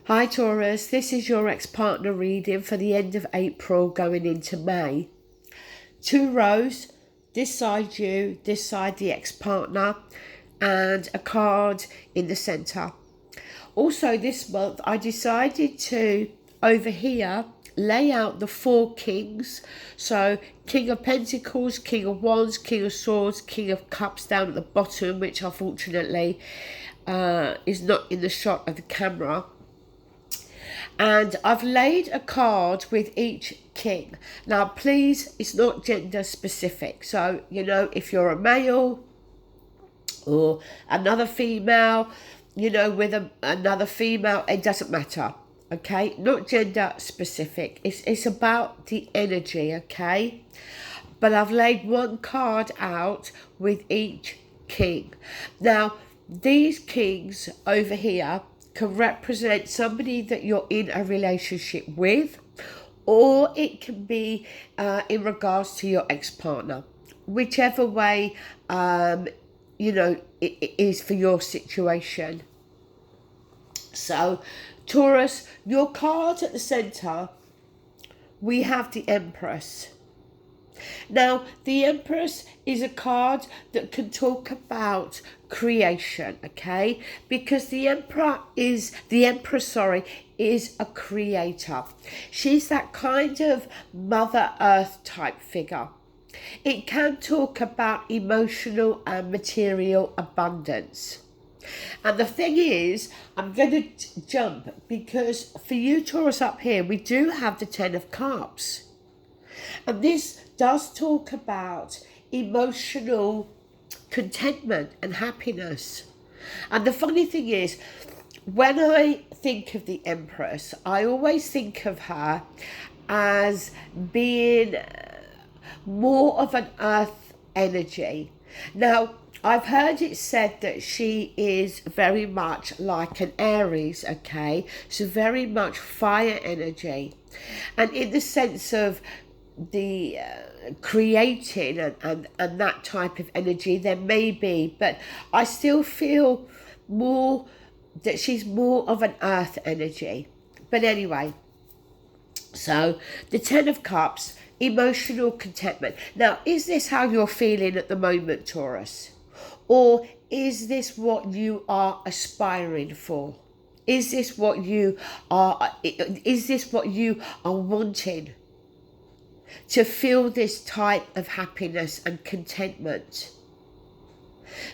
Hi Taurus, this is your ex-partner reading for the end of April going into May. 2 rows, this side you, this side the ex-partner, and a card in the centre. Also this month I decided to, over here, lay out the 4 kings. So King of Pentacles, King of Wands, King of Swords, King of Cups down at the bottom, which unfortunately is not in the shot of the camera. And I've laid a card with each king. Now, please, it's not gender specific. So, you know, if you're a male or another female, you know, with another female, it doesn't matter. Okay, not gender specific. It's about the energy, okay? But I've laid one card out with each king. Now, these kings over here can represent somebody that you're in a relationship with, or it can be in regards to your ex-partner, whichever way you know it is for your situation. So Taurus, your card at the center, we have the Empress. Now, the Empress is a card that can talk about creation, okay? Because the Empress is a creator. She's that kind of Mother Earth type figure. It can talk about emotional and material abundance. And the thing is, I'm going to jump because for you, Taurus, up here, we do have the 10 of Cups. And this does talk about emotional contentment and happiness. And the funny thing is, when I think of the Empress, I always think of her as being more of an earth energy. Now, I've heard it said that she is very much like an Aries, okay? So very much fire energy. And in the sense of the creating and that type of energy, there may be, but I still feel more that she's more of an earth energy. But anyway, so the 10 of Cups, emotional contentment. Now, is this how you're feeling at the moment, Taurus? Or is this what you are aspiring for? Is this what you are wanting? To feel this type of happiness and contentment.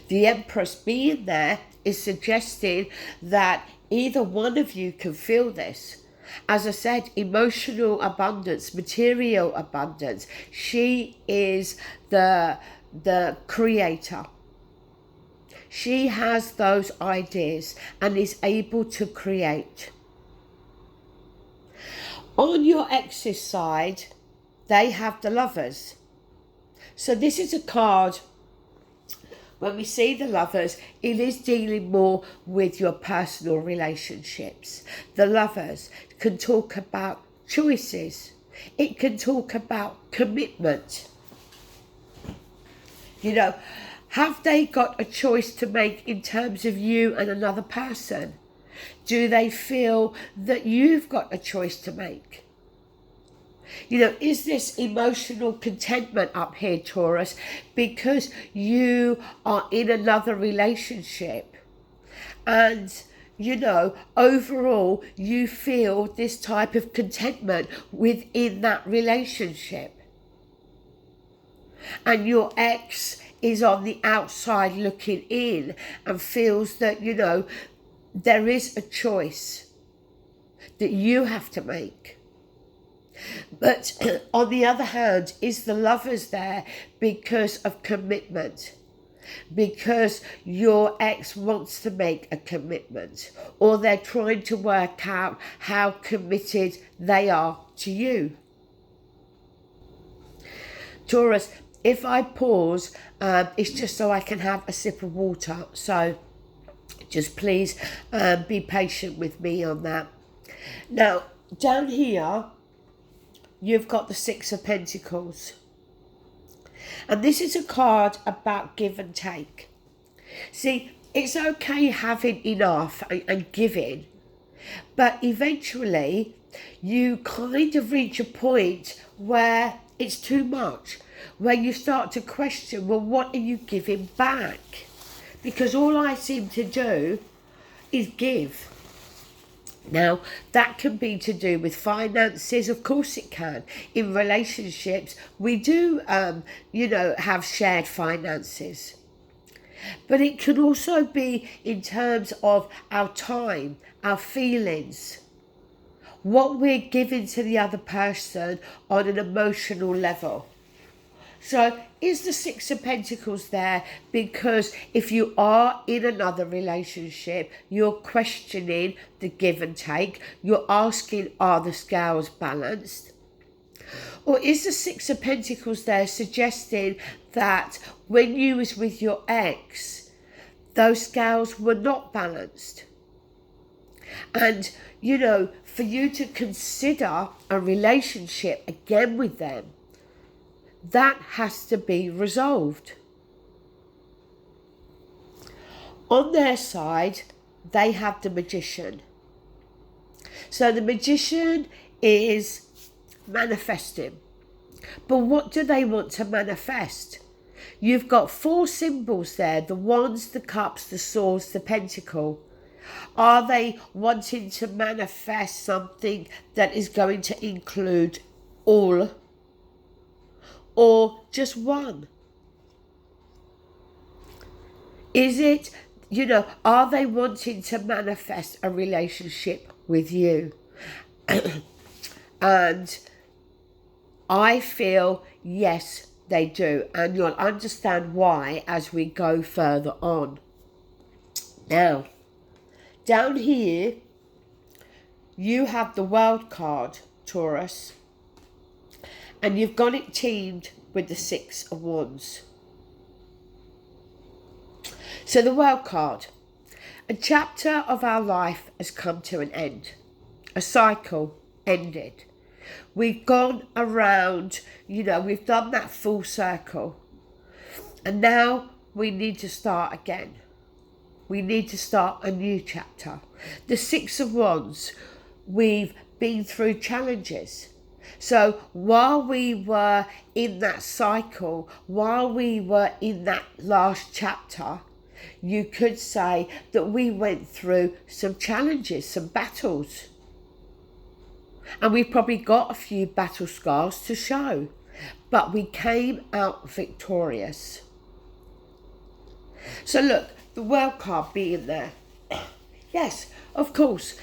The Empress being there is suggesting that either one of you can feel this. As I said, emotional abundance, material abundance. She is the creator. She has those ideas and is able to create. On your ex's side, they have the Lovers. So this is a card, when we see the Lovers, it is dealing more with your personal relationships. The Lovers can talk about choices. It can talk about commitment. You know, have they got a choice to make in terms of you and another person? Do they feel that you've got a choice to make? You know, is this emotional contentment up here, Taurus, because you are in another relationship and, you know, overall you feel this type of contentment within that relationship? And your ex is on the outside looking in and feels that, you know, there is a choice that you have to make. But on the other hand, is the Lovers there because of commitment? Because your ex wants to make a commitment, or they're trying to work out how committed they are to you. Taurus, if I pause, it's just so I can have a sip of water. So just please be patient with me on that. Now, down here, you've got the 6 of Pentacles. And this is a card about give and take. See, it's okay having enough and giving, But eventually you kind of reach a point where it's too much, where you start to question, well, what are you giving back? Because all I seem to do is give. Now, that can be to do with finances, of course it can. In relationships, we do, have shared finances. But it can also be in terms of our time, our feelings, what we're giving to the other person on an emotional level. So is the Six of Pentacles there because if you are in another relationship, you're questioning the give and take, you're asking, are the scales balanced? Or is the Six of Pentacles there suggesting that when you was with your ex, those scales were not balanced? And, for you to consider a relationship again with them, that has to be resolved. On their side, they have the Magician. So the Magician is manifesting. But what do they want to manifest? You've got 4 symbols there, the Wands, the Cups, the Swords, the Pentacle. Are they wanting to manifest something that is going to include all, or just one? Is it, are they wanting to manifest a relationship with you? And I feel, yes, they do. And you'll understand why as we go further on. Now, down here, you have the World card, Taurus. And you've got it teamed with the Six of Wands. So the World card. A chapter of our life has come to an end. A cycle ended. We've gone around, we've done that full circle. And now we need to start again. We need to start a new chapter. The Six of Wands, we've been through challenges. So while we were in that cycle, while we were in that last chapter, you could say that we went through some challenges, some battles. And we've probably got a few battle scars to show. But we came out victorious. So look, the World card being there. Yes, of course.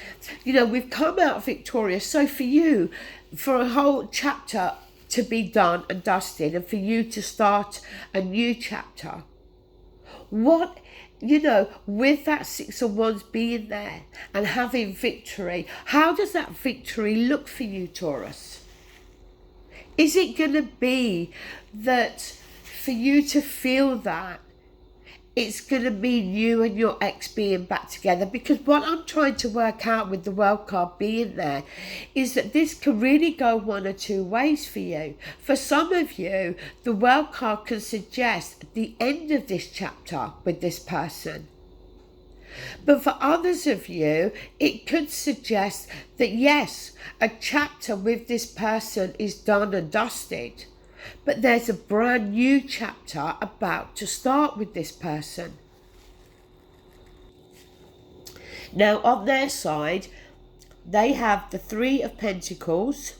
We've come out victorious. So for you, for a whole chapter to be done and dusted, and for you to start a new chapter, what, with that Six of Wands being there and having victory, how does that victory look for you, Taurus? Is it going to be that for you to feel that it's going to mean you and your ex being back together? Because what I'm trying to work out with the World card being there is that this can really go one or two ways for you. For some of you, the World card can suggest the end of this chapter with this person. But for others of you, it could suggest that yes, a chapter with this person is done and dusted. But there's a brand new chapter about to start with this person. Now, on their side, they have the Three of Pentacles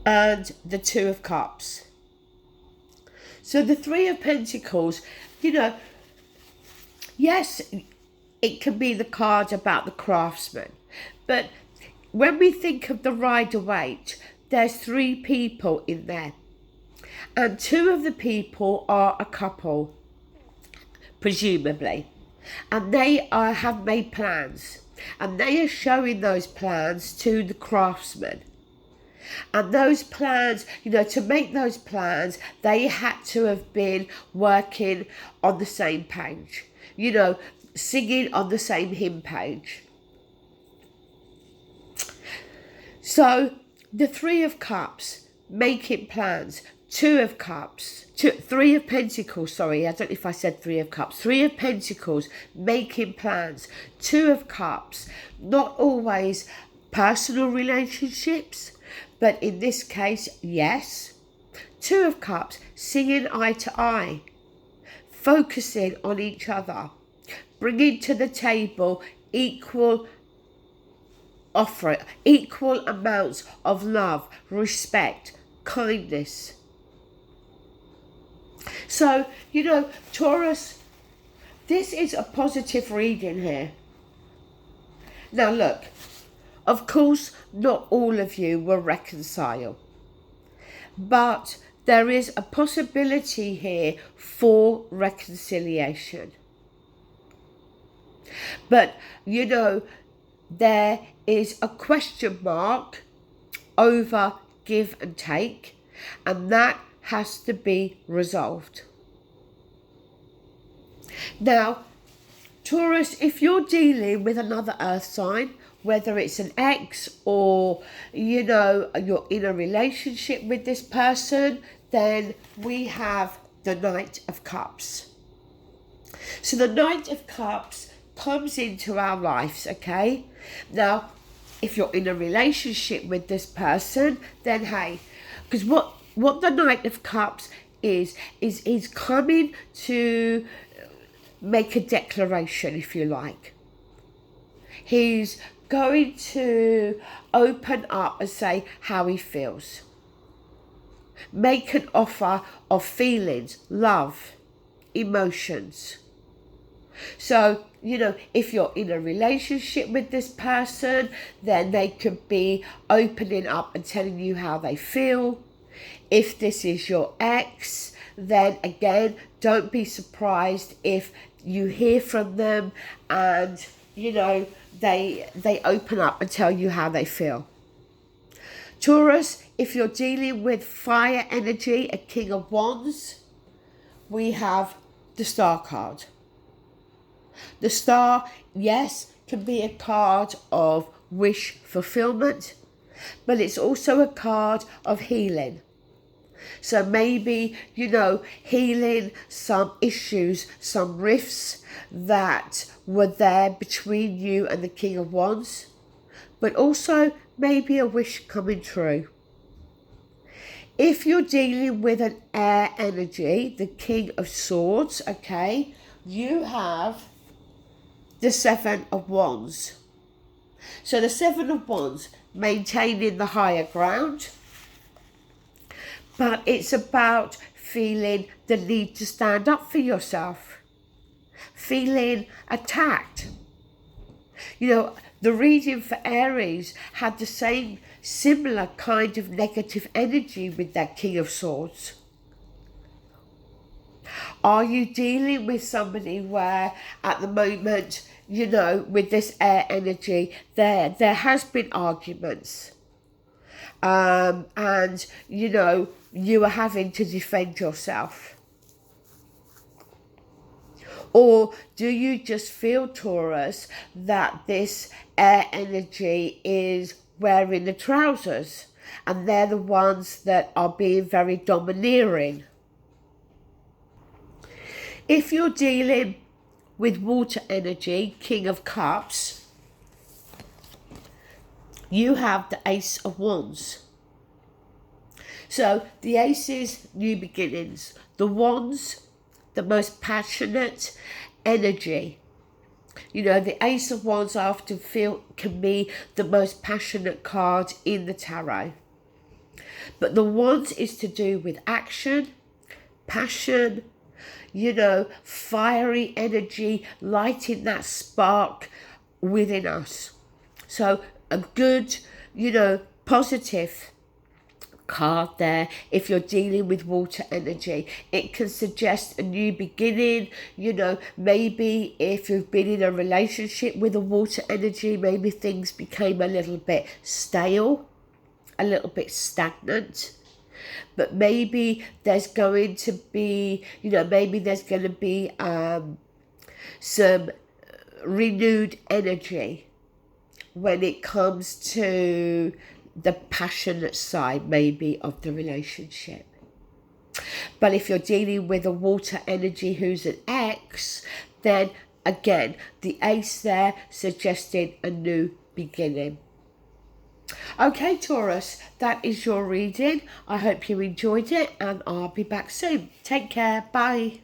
and the Two of Cups. So the Three of Pentacles, yes, it can be the card about the craftsman. But when we think of the Rider Waite, there's 3 people in there. And 2 of the people are a couple, presumably. And they have made plans. And they are showing those plans to the craftsman. And those plans, to make those plans, they had to have been working on the same page. Singing on the same hymn page. So, the Three of Cups, making plans. Three of Pentacles, sorry, I don't know if I said Three of Cups. Three of Pentacles, making plans. Two of Cups, not always personal relationships, but in this case, yes. Two of Cups, seeing eye to eye, focusing on each other, bringing to the table equal amounts of love, respect, kindness. So, Taurus, this is a positive reading here. Now look, of course, not all of you will reconcile, but there is a possibility here for reconciliation. But, there is a question mark over give and take, and that has to be resolved. Now, Taurus, if you're dealing with another earth sign, whether it's an ex or, you're in a relationship with this person, then we have the Knight of Cups. So the Knight of Cups comes into our lives, okay? Now, if you're in a relationship with this person, then hey, because what the Knight of Cups is coming to make a declaration, if you like. He's going to open up and say how he feels. Make an offer of feelings, love, emotions. So, if you're in a relationship with this person, then they could be opening up and telling you how they feel. If this is your ex, then again, don't be surprised if you hear from them and, they open up and tell you how they feel. Taurus, if you're dealing with fire energy, a King of Wands, we have the Star card. The Star, yes, can be a card of wish fulfillment, but it's also a card of healing. So maybe, healing some issues, some rifts that were there between you and the King of Wands, but also maybe a wish coming true. If you're dealing with an air energy, the King of Swords, okay, you have the Seven of Wands. So the Seven of Wands, maintaining the higher ground, but it's about feeling the need to stand up for yourself, feeling attacked. The reading for Aries had the same similar kind of negative energy with that King of Swords. Are you dealing with somebody where at the moment, with this air energy, there has been arguments, and you are having to defend yourself? Or do you just feel, Taurus, that this air energy is wearing the trousers and they're the ones that are being very domineering? If you're dealing with water energy, King of Cups, you have the Ace of Wands. So the Ace is new beginnings. The Wands, the most passionate energy. The Ace of Wands I often feel can be the most passionate card in the tarot. But the Wands is to do with action, passion, fiery energy, lighting that spark within us. So a good, positive card there. If you're dealing with water energy, it can suggest a new beginning. Maybe if you've been in a relationship with a water energy, maybe things became a little bit stale, a little bit stagnant. But maybe there's going to be, some renewed energy when it comes to the passionate side, maybe, of the relationship. But if you're dealing with a water energy who's an ex, then again, the ace there suggesting a new beginning. Okay, Taurus, that is your reading. I hope you enjoyed it, and I'll be back soon. Take care. Bye.